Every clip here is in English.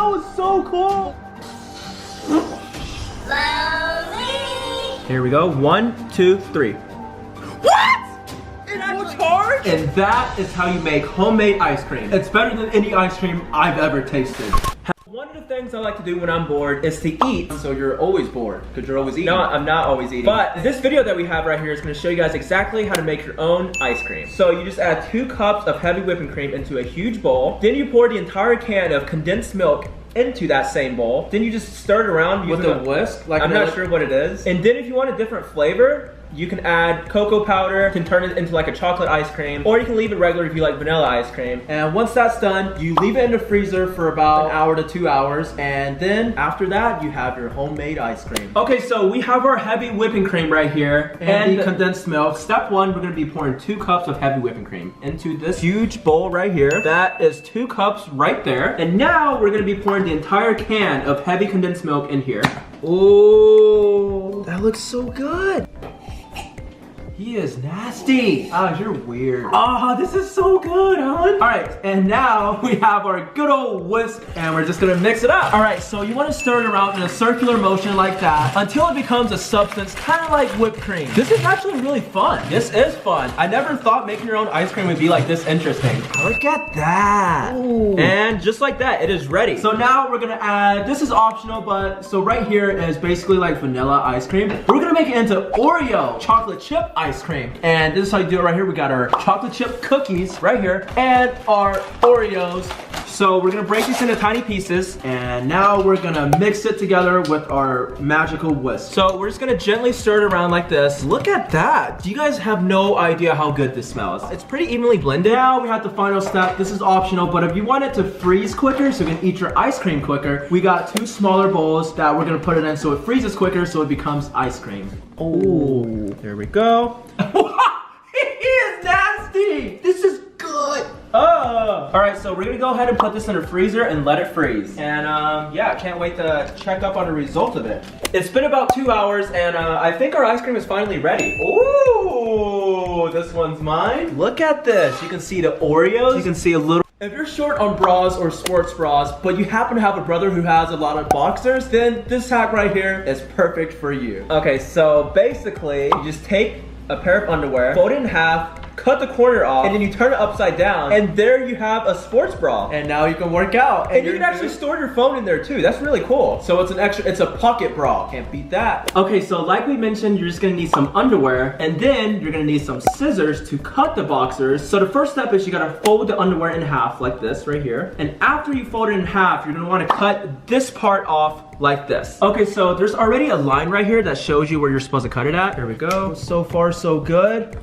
was so cool. Here we go. 1, 2, 3. What? It actually charge? And that is how you make homemade ice cream. It's better than any ice cream I've ever tasted. One of the things I like to do when I'm bored is to eat. So you're always bored because you're always eating. No, I'm not always eating. But this video that we have right here is going to show you guys exactly how to make your own ice cream. So you just add 2 cups of heavy whipping cream into a huge bowl. Then you pour the entire can of condensed milk into that same bowl. Then you just stir it around with a whisk. Like I'm not sure what it is. And then if you want a different flavor, you can add cocoa powder, can turn it into like a chocolate ice cream, or you can leave it regular if you like vanilla ice cream. And once that's done, you leave it in the freezer for about 1 hour to 2 hours, and then after that, you have your homemade ice cream. Okay, so we have our heavy whipping cream right here, and the condensed milk. Step 1, we're gonna be pouring 2 cups of heavy whipping cream into this huge bowl right here. That is 2 cups right there. And now we're gonna be pouring the entire can of heavy condensed milk in here. Oh, that looks so good. He is nasty. Oh, you're weird. Oh, this is so good, hon. All right, and now we have our good old whisk, and we're just gonna mix it up. All right, so you wanna stir it around in a circular motion like that until it becomes a substance kind of like whipped cream. This is actually really fun. This is fun. I never thought making your own ice cream would be like this interesting. Look at that. Ooh. And just like that, it is ready. So now we're gonna add, this is optional, but so right here is basically like vanilla ice cream. We're gonna make it into Oreo chocolate chip ice cream. And this is how you do it right here. We got our chocolate chip cookies right here and our Oreos. So we're gonna break these into tiny pieces, and now we're gonna mix it together with our magical whisk. So we're just gonna gently stir it around like this. Look at that. Do you guys have no idea how good this smells? It's pretty evenly blended. Now we have the final step. This is optional, but if you want it to freeze quicker so you can eat your ice cream quicker, we got 2 smaller bowls that we're gonna put it in so it freezes quicker so it becomes ice cream. Oh, there we go. He is nasty. This is good. Oh. All right, so we're gonna go ahead and put this in the freezer and let it freeze. And yeah, I can't wait to check up on the result of it. It's been about 2 hours, and I think our ice cream is finally ready. Ooh, this one's mine. Look at this. You can see the Oreos. You can see a little. If you're short on bras or sports bras, but you happen to have a brother who has a lot of boxers, then this hack right here is perfect for you. Okay, so basically, you just take a pair of underwear, fold it in half, cut the corner off, and then you turn it upside down, and there you have a sports bra. And now you can work out. And you can actually store your phone in there too. That's really cool. So it's it's a pocket bra. Can't beat that. Okay, so like we mentioned, you're just gonna need some underwear, and then you're gonna need some scissors to cut the boxers. So the first step is you gotta fold the underwear in half like this right here. And after you fold it in half, you're gonna wanna cut this part off like this. Okay, so there's already a line right here that shows you where you're supposed to cut it at. Here we go. So far, so good.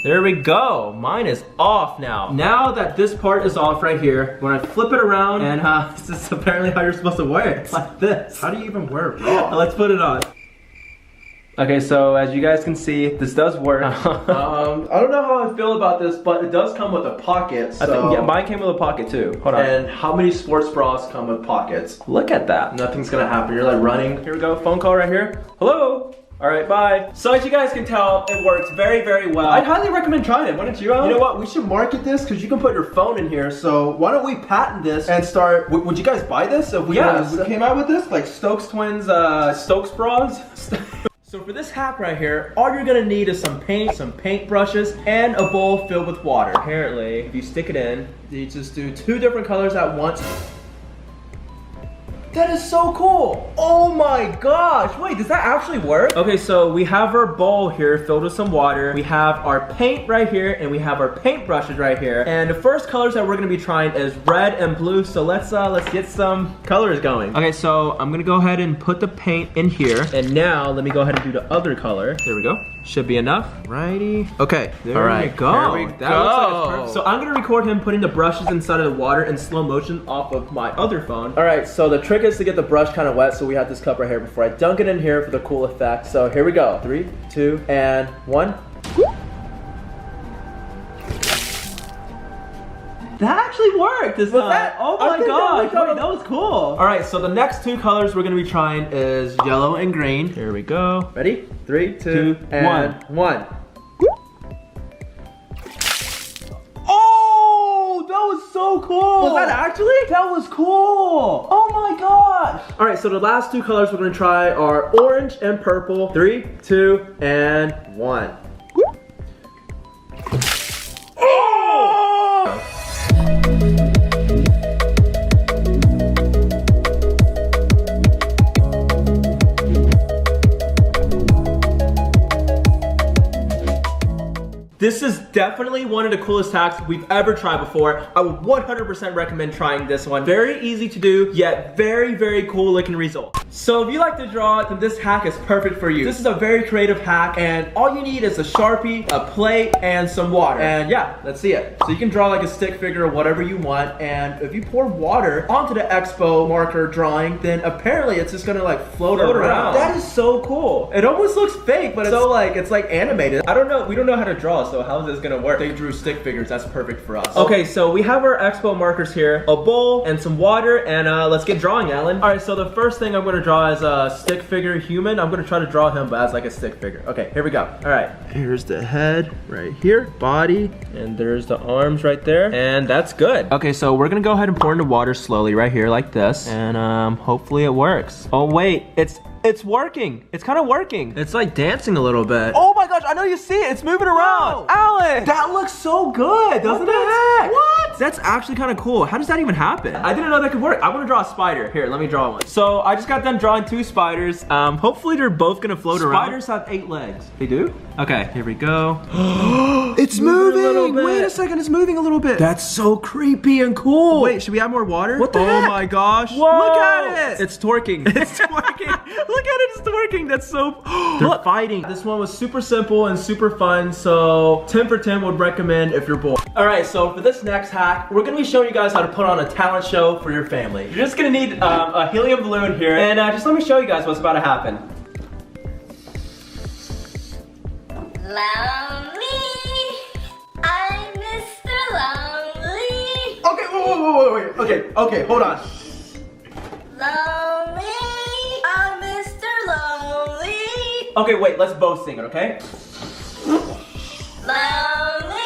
There we go. Mine is off now. Now that this part is off right here, when I flip it around, and this is apparently how you're supposed to wear it. Like this. How do you even wear it raw? Let's put it on. Okay, so as you guys can see, this does work. I don't know how I feel about this, but it does come with a pocket. So. I think, yeah, mine came with a pocket too. Hold on. And how many sports bras come with pockets? Look at that. Nothing's gonna happen. You're like running. Here we go. Phone call right here. Hello. All right, bye. So as you guys can tell, it works very, very well. I'd highly recommend trying it, wouldn't you, Alan? You know what, we should market this because you can put your phone in here. So why don't we patent this and start, would you guys buy this if we came out with this? Like Stokes Twins, Stokes bras? So for this hack right here, all you're gonna need is some paint brushes, and a bowl filled with water. Apparently, if you stick it in, you just do 2 different colors at once. That is so cool. Oh my gosh. Wait, does that actually work? Okay, so we have our bowl here filled with some water. We have our paint right here, and we have our paint brushes right here. And the first colors that we're gonna be trying is red and blue. So let's get some colors going. Okay, so I'm gonna go ahead and put the paint in here. And now let me go ahead and do the other color. There we go. Should be enough. Righty. Okay, there we go. There we go. That looks like it's perfect. So I'm gonna record him putting the brushes inside of the water in slow motion off of my other phone. All right, so the trick is to get the brush kind of wet, so we have this cup right here before I dunk it in here for the cool effect. So here we go. 3, 2, and 1. That actually worked. Oh my gosh, wait, that was cool. All right, so the next 2 colors we're gonna be trying is yellow and green. Here we go. Ready? 3, 2, and 1. Oh, that was so cool. cool. Was that actually? That was cool. Oh my gosh. All right, so the last two colors we're gonna try are orange and purple. 3, 2, and 1. Oh! This is definitely one of the coolest hacks we've ever tried before. I would 100% recommend trying this one. Very easy to do, yet very, very cool looking result. So if you like to draw, then this hack is perfect for you. This is a very creative hack, and all you need is a Sharpie, a plate, and some water. And yeah, let's see it. So you can draw like a stick figure or whatever you want, and if you pour water onto the Expo marker drawing, then apparently it's just gonna like float around. That is so cool. It almost looks fake, but it's like animated. I don't know, we don't know how to draw, so how is this gonna work? They drew stick figures, that's perfect for us. Okay, so we have our Expo markers here, a bowl and some water, and let's get drawing, Alan. All right, so the first thing I'm gonna draw is a stick figure human. I'm gonna try to draw him, but as like a stick figure. Okay, here we go. All right, here's the head right here, body, and there's the arms right there, and that's good. Okay, so we're gonna go ahead and pour in the water slowly right here like this, and hopefully it works. Oh wait, it's working. It's kind of working. It's like dancing a little bit. Oh my gosh, I know you see it. It's moving around. Alan! That looks so good, doesn't it? What? That's actually kind of cool. How does that even happen? I didn't know that could work. I want to draw a spider. Here, let me draw one. So I just got done drawing 2 spiders. Hopefully they're both gonna float around. Spiders have 8 legs. They do? Okay, here we go. It's moving! Wait a second, it's moving a little bit. That's so creepy and cool. Wait, should we add more water? What the heck? Oh my gosh. Whoa. Look at it! It's twerking. It's twerking. Look at it, it's twerking. That's so... They're fighting. This one was super simple and super fun, so 10 for 10 would recommend if you're bored. All right, so for this next hack, we're gonna be showing you guys how to put on a talent show for your family. You're just gonna need a helium balloon here, and just let me show you guys what's about to happen. Lonely, I'm Mr. Lonely. Okay, wait. Okay, hold on. Lonely, I'm Mr. Lonely. Okay, wait, let's both sing it, okay? Lonely.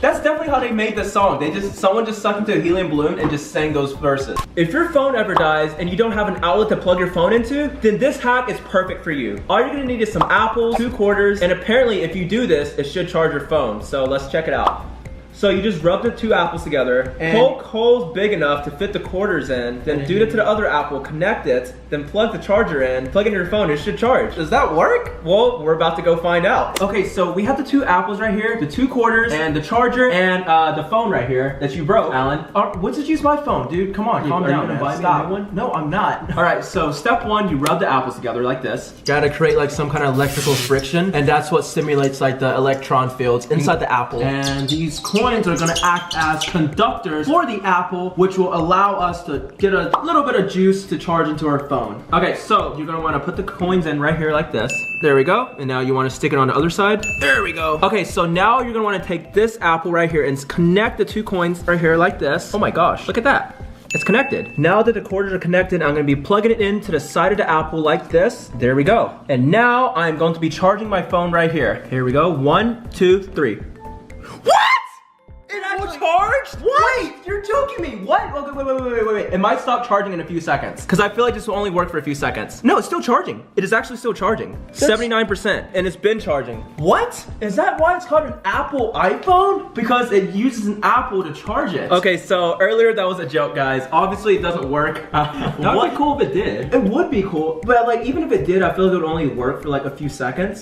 That's definitely how they made this song. Someone just sucked into a helium balloon and just sang those verses. If your phone ever dies and you don't have an outlet to plug your phone into, then this hack is perfect for you. All you're gonna need is some apples, 2 quarters, and apparently if you do this, it should charge your phone. So let's check it out. So you just rub the 2 apples together, poke holes big enough to fit the quarters in, then do it to the other apple, connect it, then plug the charger in, plug in your phone, it should charge. Does that work? Well, we're about to go find out. Okay, so we have the 2 apples right here, the 2 quarters, and the charger, and the phone right here that you broke, Alan. What's just use my phone, dude? Come on, calm down, man. Stop. One? No, I'm not. All right, so step 1, you rub the apples together like this. Gotta create like some kind of electrical friction, and that's what simulates like the electron fields inside the apple. And these coins are gonna act as conductors for the apple, which will allow us to get a little bit of juice to charge into our phone. Okay, so you're gonna wanna put the coins in right here like this. There we go. And now you wanna stick it on the other side. There we go. Okay, so now you're gonna wanna take this apple right here and connect the 2 coins right here like this. Oh my gosh, look at that. It's connected. Now that the quarters are connected, I'm gonna be plugging it into the side of the apple like this. There we go. And now I'm going to be charging my phone right here. Here we go. 1, 2, 3. What? It actually charged? What? Wait, you're joking me. What? Okay, wait. It might stop charging in a few seconds because I feel like this will only work for a few seconds. No, it's still charging. It is actually still charging. 79%, and it's been charging. What? Is that why it's called an Apple iPhone? Because it uses an apple to charge it. Okay, so earlier that was a joke, guys. Obviously it doesn't work. That would be cool if it did. It would be cool, but like even if it did, I feel like it would only work for like a few seconds.